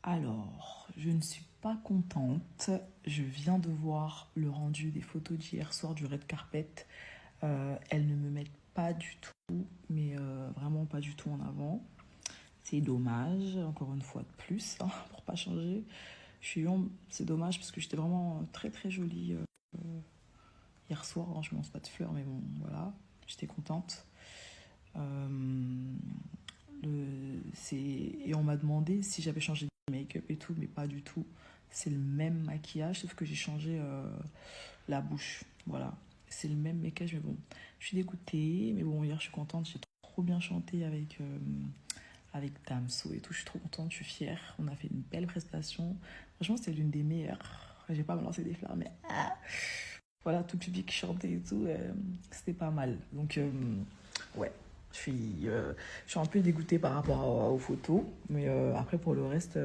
Alors, je ne suis pas contente. Je viens de voir le rendu des photos d'hier soir du red carpet. Elles ne me mettent pas du tout, mais vraiment pas du tout en avant. C'est dommage, encore une fois de plus, hein, pour pas changer. C'est dommage parce que j'étais vraiment très très jolie hier soir. Hein, je ne lance pas de fleurs, mais bon, voilà, j'étais contente. Euh, et on m'a demandé si j'avais changé de make-up et tout, mais pas du tout. C'est le même maquillage, sauf que j'ai changé la bouche. Voilà. C'est le même maquillage, mais bon. Je suis dégoûtée, mais bon, hier, je suis contente. J'ai trop bien chanté avec Damso et tout. Je suis trop contente, je suis fière. On a fait une belle prestation. Franchement, c'était l'une des meilleures. J'ai pas balancé des fleurs, mais voilà, tout le public chantait et tout. C'était pas mal. Donc, ouais. Je suis un peu dégoûtée par rapport aux photos, mais après pour le reste,